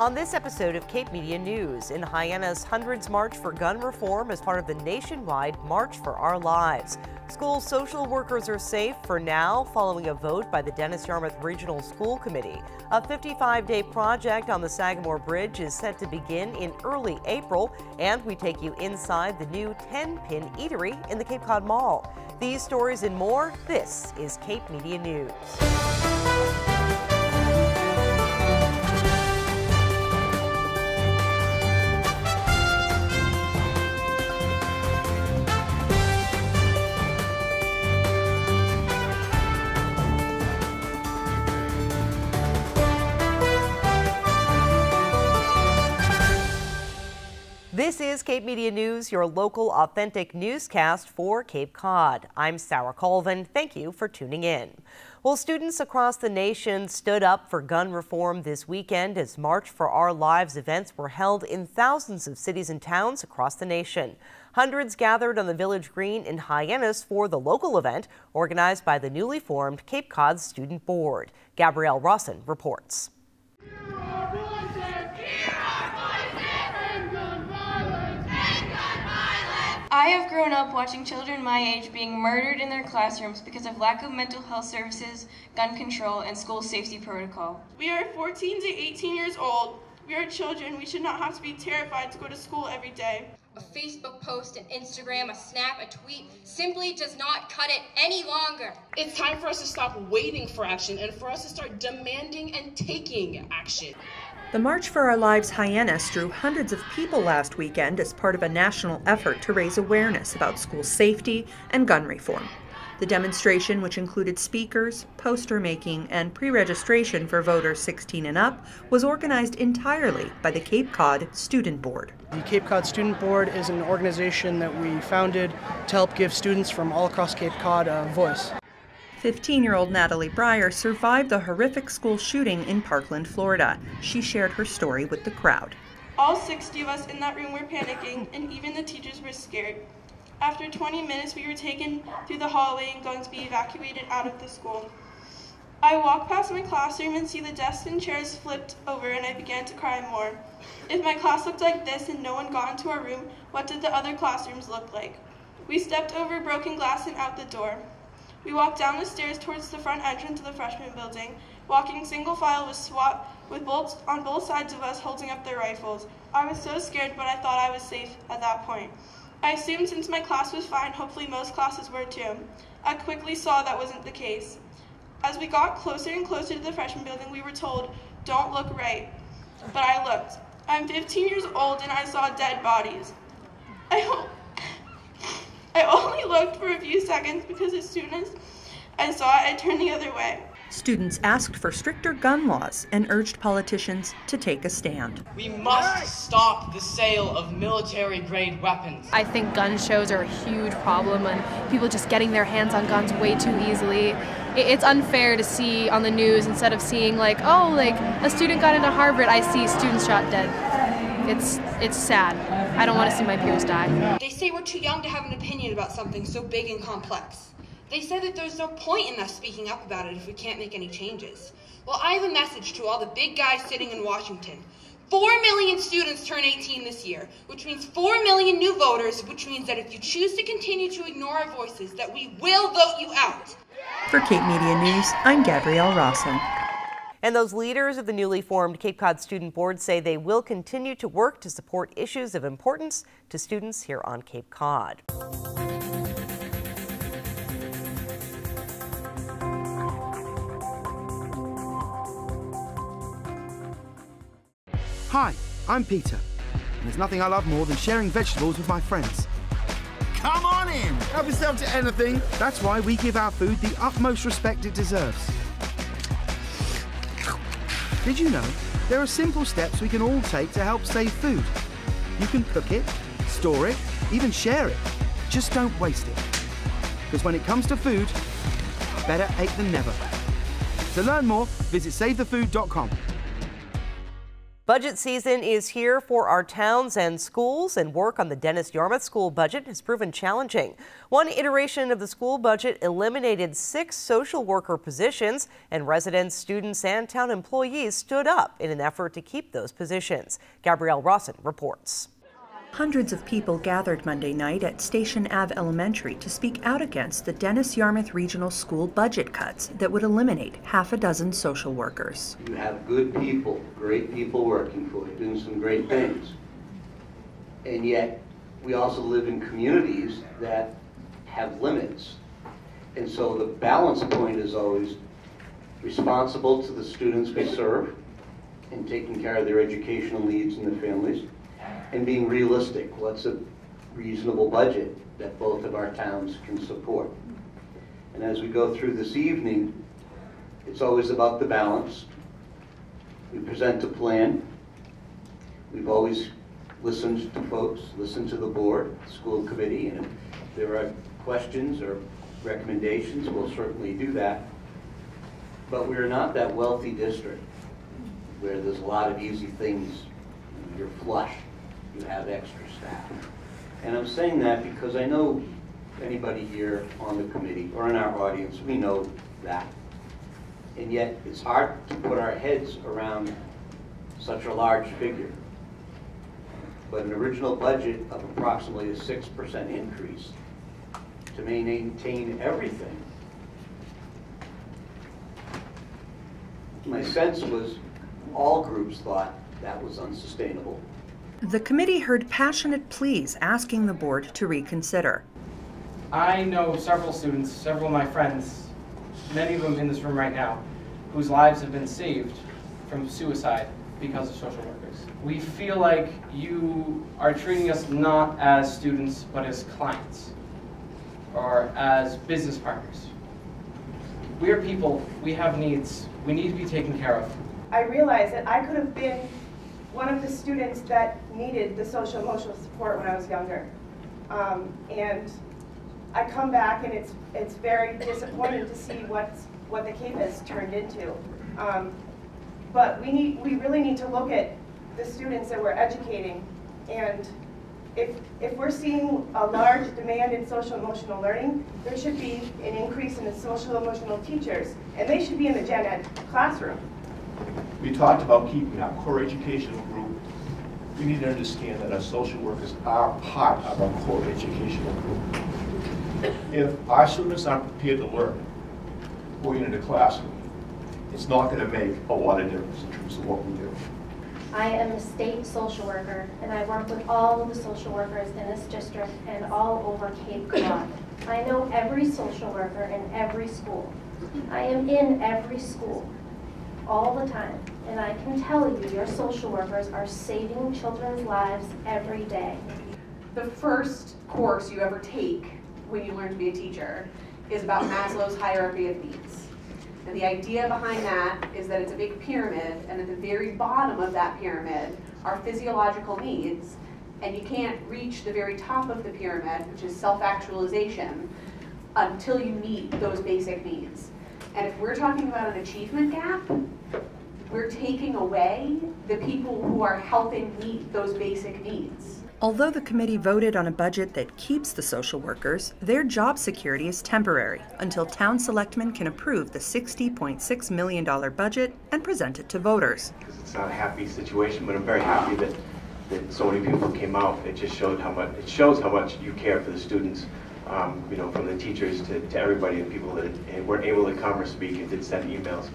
On this episode of Cape Media News, in Hyannis, hundreds march for gun reform as part of the nationwide March for Our Lives. School social workers are safe for now following a vote by the Dennis-Yarmouth Regional School Committee. A 55-day project on the Sagamore Bridge is set to begin in early April, and we take you inside the new 10 Pin Eatery in the Cape Cod Mall. These stories and more, this is Cape Media News. This is Cape Media News, your local authentic newscast for Cape Cod. I'm Sarah Colvin. Thank you for tuning in. Well, students across the nation stood up for gun reform this weekend as March for Our Lives events were held in thousands of cities and towns across the nation. Hundreds gathered on the Village Green in Hyannis for the local event organized by the newly formed Cape Cod Student Board. Gabrielle Rawson reports. I have grown up watching children my age being murdered in their classrooms because of lack of mental health services, gun control, and school safety protocol. We are 14 to 18 years old. We are children. We should not have to be terrified to go to school every day. A Facebook post, an Instagram, a snap, a tweet simply does not cut it any longer. It's time for us to stop waiting for action and for us to start demanding and taking action. The March for Our Lives Hyannis drew hundreds of people last weekend as part of a national effort to raise awareness about school safety and gun reform. The demonstration, which included speakers, poster making, and pre-registration for voters 16 and up, was organized entirely by the Cape Cod Student Board. The Cape Cod Student Board is an organization that we founded to help give students from all across Cape Cod a voice. 15-year-old Natalie Breyer survived the horrific school shooting in Parkland, Florida. She shared her story with the crowd. All 60 of us in that room were panicking, and even the teachers were scared. After 20 minutes, we were taken through the hallway and going to be evacuated out of the school. I walked past my classroom and see the desks and chairs flipped over, and I began to cry more. If my class looked like this and no one got into our room, what did the other classrooms look like? We stepped over broken glass and out the door. We walked down the stairs towards the front entrance of the freshman building, walking single file with SWAT with bolts on both sides of us holding up their rifles. I was so scared, but I thought I was safe at that point. I assumed since my class was fine, hopefully most classes were too. I quickly saw that wasn't the case. As we got closer and closer to the freshman building, we were told, "Don't look right." But I looked. I'm 15 years old and I saw dead bodies. I only looked for a few seconds because as soon as I saw it, I turned the other way. Students asked for stricter gun laws and urged politicians to take a stand. We must stop the sale of military-grade weapons. I think gun shows are a huge problem and people just getting their hands on guns way too easily. It's unfair to see on the news instead of seeing like a student got into Harvard, I see students shot dead. It's sad. I don't want to see my peers die. They say we're too young to have an opinion about something so big and complex. They say that there's no point in us speaking up about it if we can't make any changes. Well, I have a message to all the big guys sitting in Washington. 4 million students turn 18 this year, which means 4 million new voters, which means that if you choose to continue to ignore our voices, that we will vote you out. For Cape Media News, I'm Gabrielle Rawson. And those leaders of the newly formed Cape Cod Student Board say they will continue to work to support issues of importance to students here on Cape Cod. Hi, I'm Peter, and there's nothing I love more than sharing vegetables with my friends. Come on in! Help yourself to anything. That's why we give our food the utmost respect it deserves. Did you know there are simple steps we can all take to help save food? You can cook it, store it, even share it. Just don't waste it. Because when it comes to food, better ache than never. To learn more, visit savethefood.com. Budget season is here for our towns and schools, and work on the Dennis-Yarmouth school budget has proven challenging. One iteration of the school budget eliminated 6 social worker positions, and residents, students, and town employees stood up in an effort to keep those positions. Gabrielle Rawson reports. Hundreds of people gathered Monday night at Station Ave Elementary to speak out against the Dennis-Yarmouth Regional School budget cuts that would eliminate half a dozen social workers. You have good people, great people working for you, doing some great things. And yet, we also live in communities that have limits. And so the balance point is always responsible to the students we serve and taking care of their educational needs and their families, and being realistic. What's a reasonable budget that both of our towns can support? And as we go through this evening, it's always about the balance. We present a plan. We've always listened to folks, listened to the board, school committee, and if there are questions or recommendations, we'll certainly do that. But we're not that wealthy district where there's a lot of easy things. You're flush. You have extra staff. And I'm saying that because I know anybody here on the committee or in our audience, we know that. And yet it's hard to put our heads around such a large figure. But an original budget of approximately a 6% increase to maintain everything. My sense was all groups thought that was unsustainable. The committee heard passionate pleas asking the board to reconsider. I know several students, several of my friends, many of them in this room right now, whose lives have been saved from suicide because of social workers. We feel like you are treating us not as students, but as clients, or as business partners. We are people, we have needs, we need to be taken care of. I realized that I could have been one of the students that needed the social emotional support when I was younger. And I come back and it's very disappointing to see what the Cape has turned into. But we really need to look at the students that we're educating, and if we're seeing a large demand in social emotional learning, there should be an increase in the social emotional teachers, and they should be in the gen ed classroom. We talked about keeping our core educational group. We need to understand that our social workers are part of our core educational group. If our students aren't prepared to learn going into the classroom, it's not going to make a lot of difference in terms of what we do. I am a state social worker, and I work with all of the social workers in this district and all over Cape Cod. I know every social worker in every school. I am in every school all the time, and I can tell you your social workers are saving children's lives every day. The first course you ever take when you learn to be a teacher is about Maslow's hierarchy of needs. And the idea behind that is that it's a big pyramid, and at the very bottom of that pyramid are physiological needs, and you can't reach the very top of the pyramid, which is self-actualization, until you meet those basic needs. And if we're talking about an achievement gap, we're taking away the people who are helping meet those basic needs. Although the committee voted on a budget that keeps the social workers, their job security is temporary until town selectmen can approve the $60.6 million budget and present it to voters. Because it's not a happy situation, but I'm very happy that so many people came out. It just showed how much, it shows how much you care for the students, you know, from the teachers to everybody, and people that weren't able to come or speak and did send emails.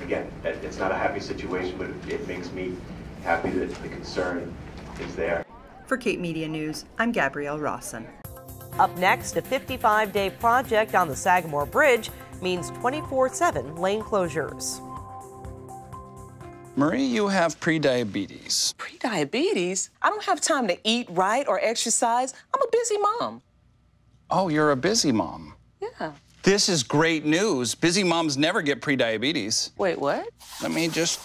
Again, it's not a happy situation, but it makes me happy that the concern is there. For Cape Media News, I'm Gabrielle Rawson. Up next, a 55-day project on the Sagamore Bridge means 24/7 lane closures. Marie, you have prediabetes. Prediabetes? I don't have time to eat right or exercise. I'm a busy mom. Oh, you're a busy mom. Yeah. This is great news. Busy moms never get prediabetes. Wait, what? Let me just...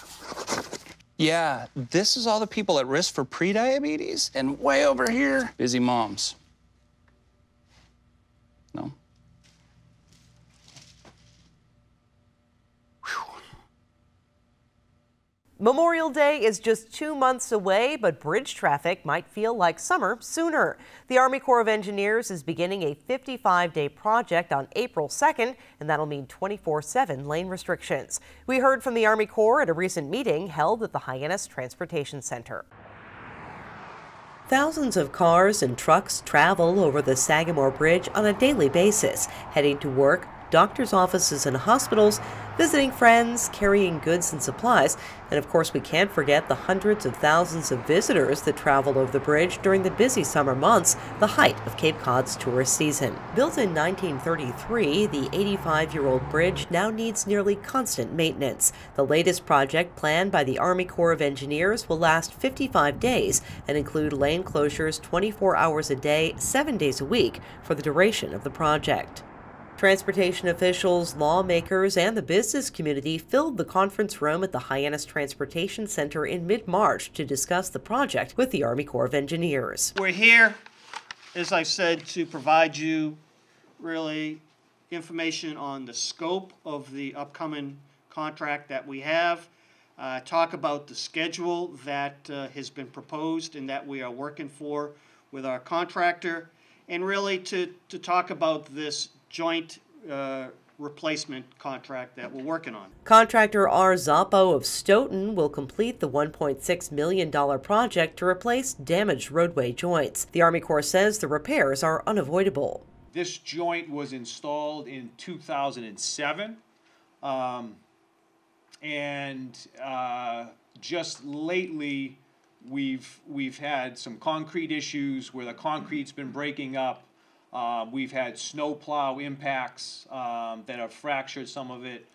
Yeah, this is all the people at risk for prediabetes, and way over here, busy moms. No? Memorial Day is just 2 months away, but bridge traffic might feel like summer sooner. The Army Corps of Engineers is beginning a 55-day project on April 2nd, and that'll mean 24/7 lane restrictions. We heard from the Army Corps at a recent meeting held at the Hyannis Transportation Center. Thousands of cars and trucks travel over the Sagamore Bridge on a daily basis, heading to work, doctors' offices and hospitals, visiting friends, carrying goods and supplies, and of course we can't forget the hundreds of thousands of visitors that travel over the bridge during the busy summer months, the height of Cape Cod's tourist season. Built in 1933, the 85-year-old bridge now needs nearly constant maintenance. The latest project planned by the Army Corps of Engineers will last 55 days and include lane closures 24 hours a day, 7 days a week for the duration of the project. Transportation officials, lawmakers, and the business community filled the conference room at the Hyannis Transportation Center in mid-March to discuss the project with the Army Corps of Engineers. We're here, as I said, to provide you really information on the scope of the upcoming contract that we have, talk about the schedule that has been proposed and that we are working for with our contractor, and really to talk about this joint replacement contract that we're working on. Contractor R. Zappo of Stoughton will complete the $1.6 million project to replace damaged roadway joints. The Army Corps says the repairs are unavoidable. This joint was installed in 2007, and just lately we've had some concrete issues where the concrete's been breaking up. We've had snowplow impacts that have fractured some of it.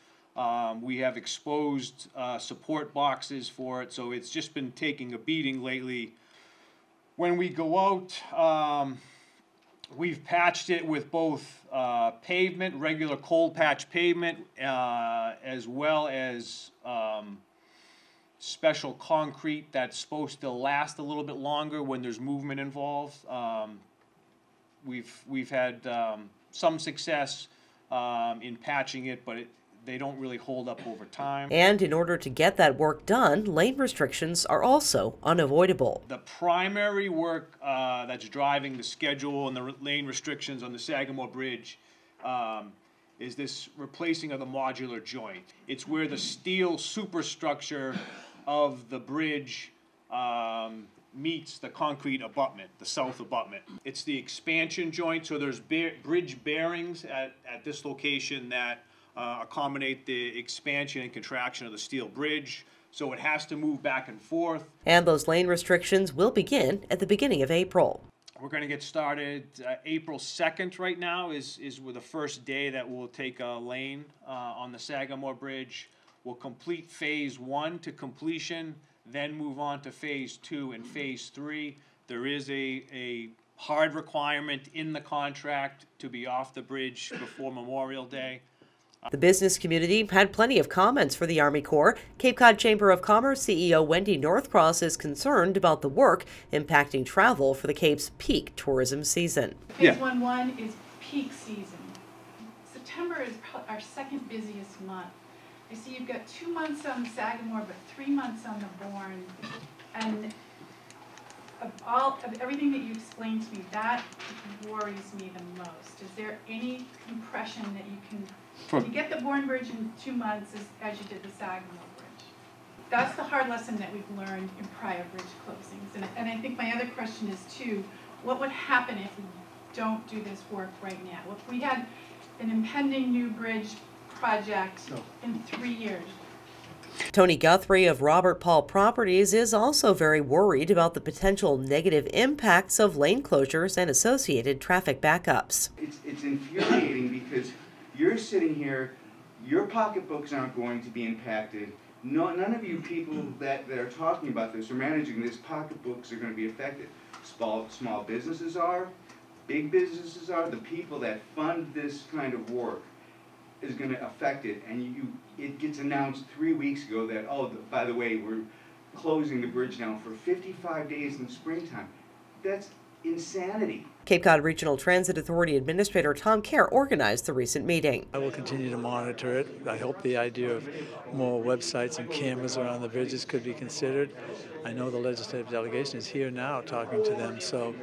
We have exposed support boxes for it, so it's just been taking a beating lately. When we go out, we've patched it with both pavement, regular cold patch pavement, as well as special concrete that's supposed to last a little bit longer when there's movement involved. We've had some success in patching it, but they don't really hold up over time. And in order to get that work done, lane restrictions are also unavoidable. The primary work that's driving the schedule and the lane restrictions on the Sagamore Bridge is this replacing of the modular joint. It's where the steel superstructure of the bridge meets the concrete abutment, the south abutment. It's the expansion joint, so there's bridge bearings at this location that accommodate the expansion and contraction of the steel bridge, so it has to move back and forth. And those lane restrictions will begin at the beginning of April. We're going to get started April 2nd right now is the first day that we'll take a lane on the Sagamore Bridge. We'll complete phase 1 to completion, then move on to phase 2 and phase 3. There is a hard requirement in the contract to be off the bridge before Memorial Day. The business community had plenty of comments for the Army Corps. Cape Cod Chamber of Commerce CEO Wendy Northcross is concerned about the work impacting travel for the Cape's peak tourism season. Phase 1-1 is peak season. September is our second busiest month. I see you've got 2 months on the Sagamore, but 3 months on the Bourne. And of everything that you explained to me, that worries me the most. Is there any compression that you can get the Bourne Bridge in 2 months as you did the Sagamore Bridge? That's the hard lesson that we've learned in prior bridge closings. And I think my other question is too, what would happen if we don't do this work right now? If we had an impending new bridge project in 3 years. Tony Guthrie of Robert Paul Properties is also very worried about the potential negative impacts of lane closures and associated traffic backups. It's infuriating because you're sitting here, your pocketbooks aren't going to be impacted. None of you people that are talking about this or managing this, pocketbooks are going to be affected. Small businesses are, big businesses are, the people that fund this kind of work is going to affect it, and it gets announced 3 weeks ago that, oh, by the way, we're closing the bridge down for 55 days in the springtime. That's insanity. Cape Cod Regional Transit Authority Administrator Tom Kerr organized the recent meeting. I will continue to monitor it. I hope the idea of more websites and cameras around the bridges could be considered. I know the legislative delegation is here now talking to them, so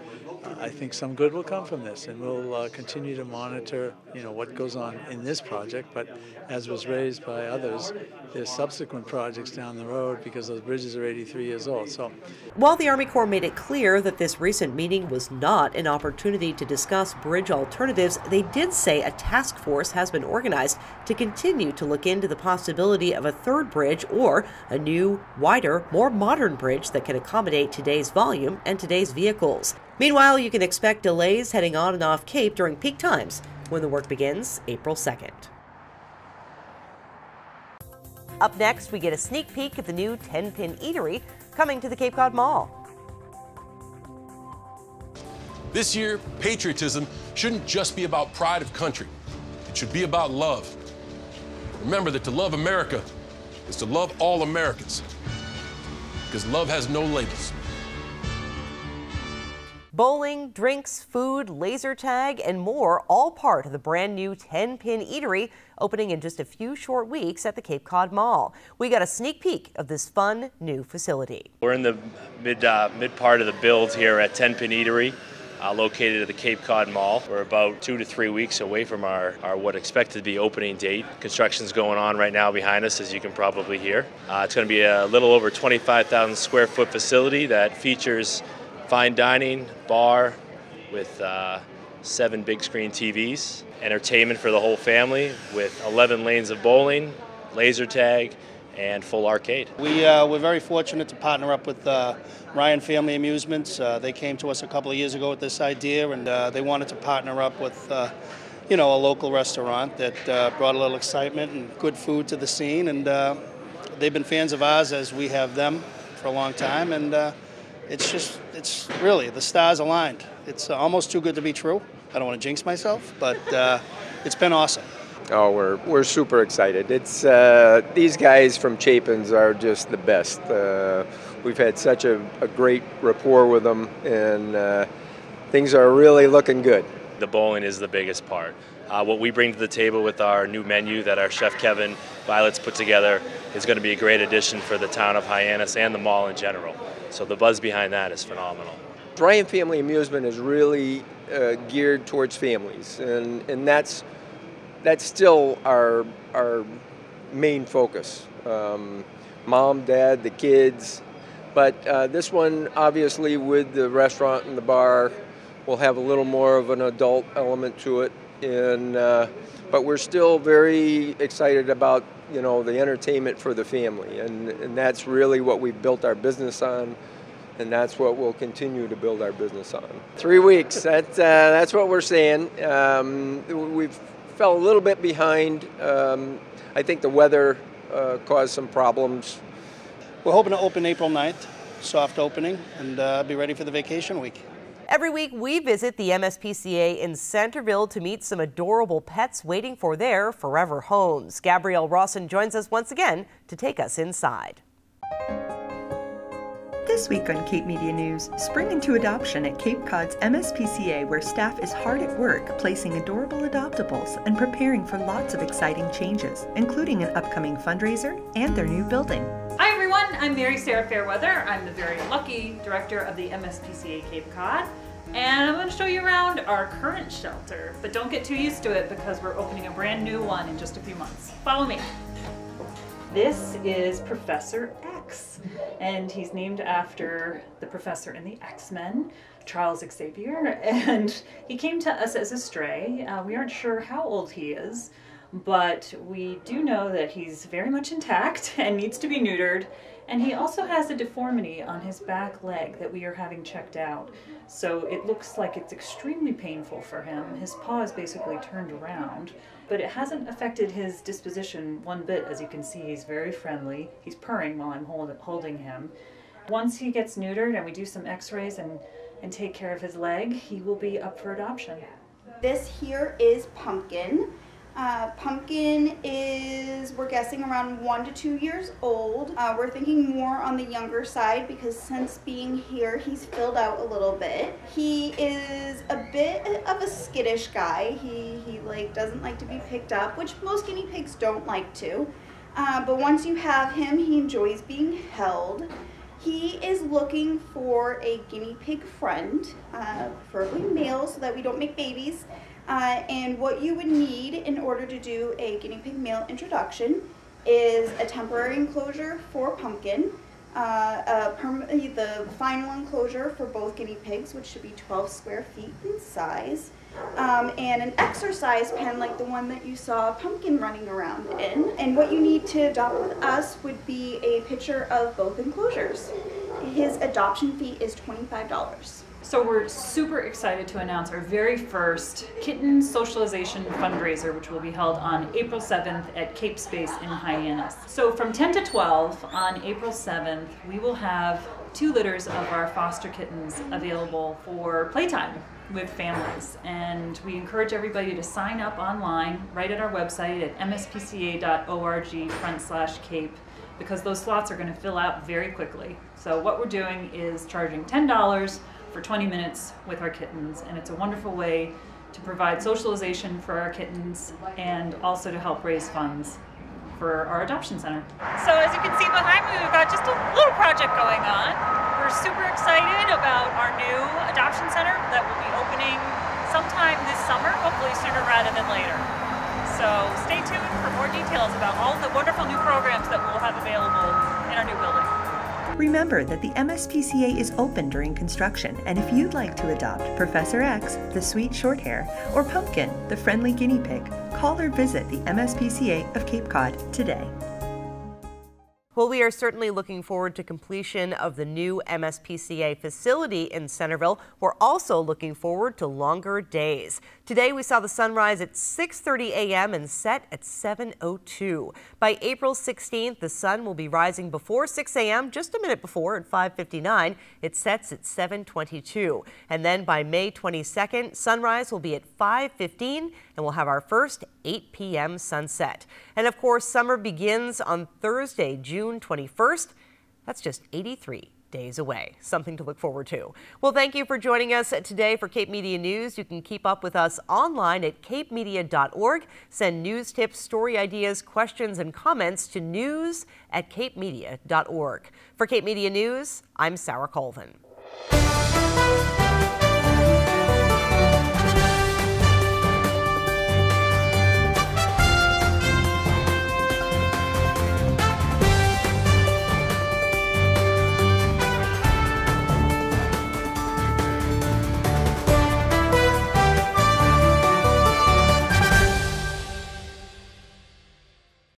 I think some good will come from this, and we'll continue to monitor, what goes on in this project. But as was raised by others, there's subsequent projects down the road because those bridges are 83 years old. So, while the Army Corps made it clear that this recent meeting was not an opportunity to discuss bridge alternatives, they did say a task force has been organized to continue to look into the possibility of a third bridge or a new, wider, more modern bridge that can accommodate today's volume and today's vehicles. Meanwhile, you can expect delays heading on and off Cape during peak times when the work begins April 2nd. Up next, we get a sneak peek at the new 10-Pin Eatery coming to the Cape Cod Mall. This year, patriotism shouldn't just be about pride of country. It should be about love. Remember that to love America is to love all Americans, because love has no labels. Bowling, drinks, food, laser tag, and more, all part of the brand new 10-Pin Eatery opening in just a few short weeks at the Cape Cod Mall. We got a sneak peek of this fun new facility. We're in the mid part of the build here at 10-Pin Eatery, located at the Cape Cod Mall. We're about 2 to 3 weeks away from our what expected to be opening date. Construction's going on right now behind us, as you can probably hear. It's going to be a little over 25,000 square foot facility that features fine dining, bar with 7 big screen TVs, entertainment for the whole family with 11 lanes of bowling, laser tag, and full arcade. We're very fortunate to partner up with Ryan Family Amusements. They came to us a couple of years ago with this idea, and they wanted to partner up with a local restaurant that brought a little excitement and good food to the scene. And they've been fans of ours, as we have them, for a long time. And it's really, the stars aligned. It's almost too good to be true. I don't want to jinx myself, but it's been awesome. Oh, we're super excited. It's these guys from Chapin's are just the best. We've had such a great rapport with them, and things are really looking good. The bowling is the biggest part. What we bring to the table with our new menu that our chef Kevin Violet's put together is going to be a great addition for the town of Hyannis and the mall in general. So the buzz behind that is phenomenal. Ryan Family Amusement is really geared towards families, and that's still our main focus. Mom, dad, the kids, but this one, obviously, with the restaurant and the bar, will have a little more of an adult element to it. And but we're still very excited about the entertainment for the family, and that's really what we've built our business on, and that's what we'll continue to build our business on. 3 weeks. That's what we're saying. We've fell a little bit behind. I think the weather caused some problems. We're hoping to open April 9th, soft opening, and be ready for the vacation week. Every week, we visit the MSPCA in Centerville to meet some adorable pets waiting for their forever homes. Gabrielle Rawson joins us once again to take us inside. This week on Cape Media News, spring into adoption at Cape Cod's MSPCA, where staff is hard at work placing adorable adoptables and preparing for lots of exciting changes, including an upcoming fundraiser and their new building. Hi everyone, I'm Mary Sarah Fairweather. I'm the very lucky director of the MSPCA Cape Cod, and I'm going to show you around our current shelter, but don't get too used to it because we're opening a brand new one in just a few months. Follow me. This is Professor X, and he's named after the professor in the X-Men, Charles Xavier, and he came to us as a stray. We aren't sure how old he is, but we do know that he's very much intact and needs to be neutered, and he also has a deformity on his back leg that we are having checked out. So it looks like it's extremely painful for him. His paw is basically turned around, but it hasn't affected his disposition one bit. As you can see, he's very friendly. He's purring while I'm holding him. Once he gets neutered and we do some x-rays and take care of his leg, he will be up for adoption. This here is Pumpkin. Pumpkin is, we're guessing, around 1 to 2 years old. We're thinking more on the younger side because since being here, he's filled out a little bit. He is a bit of a skittish guy. He like doesn't like to be picked up, which most guinea pigs don't like to. But once you have him, he enjoys being held. He is looking for a guinea pig friend, preferably male so that we don't make babies. And what you would need in order to do a guinea pig male introduction is a temporary enclosure for Pumpkin, the final enclosure for both guinea pigs, which should be 12 square feet in size, and an exercise pen like the one that you saw Pumpkin running around in. And what you need to adopt with us would be a picture of both enclosures. His adoption fee is $25. So we're super excited to announce our very first kitten socialization fundraiser, which will be held on April 7th at Cape Space in Hyannis. So from 10 to 12 on April 7th, we will have 2 litters of our foster kittens available for playtime with families. And we encourage everybody to sign up online right at our website at mspca.org/Cape, because those slots are going to fill out very quickly. So what we're doing is charging $10 for 20 minutes with our kittens, and it's a wonderful way to provide socialization for our kittens and also to help raise funds for our adoption center. So as you can see behind me, we've got just a little project going on. We're super excited about our new adoption center that will be opening sometime this summer, hopefully sooner rather than later. So stay tuned for more details about all of the wonderful new programs that we'll have available in our new building. Remember that the MSPCA is open during construction, and if you'd like to adopt Professor X, the sweet short hair, or Pumpkin, the friendly guinea pig, call or visit the MSPCA of Cape Cod today. Well, we are certainly looking forward to completion of the new MSPCA facility in Centerville. We're also looking forward to longer days. Today we saw the sunrise at 6:30 a.m. and set at 7:02. By April 16th, the sun will be rising before 6 a.m., just a minute before at 5:59. It sets at 7:22. And then by May 22nd, sunrise will be at 5:15 and we'll have our first 8 p.m. sunset. And of course, summer begins on Thursday, June 21st. That's just 83 days away. Something to look forward to. Well, thank you for joining us today for Cape Media News. You can keep up with us online at capemedia.org. Send news tips, story ideas, questions, and comments to news@capemedia.org. For Cape Media News, I'm Sarah Colvin.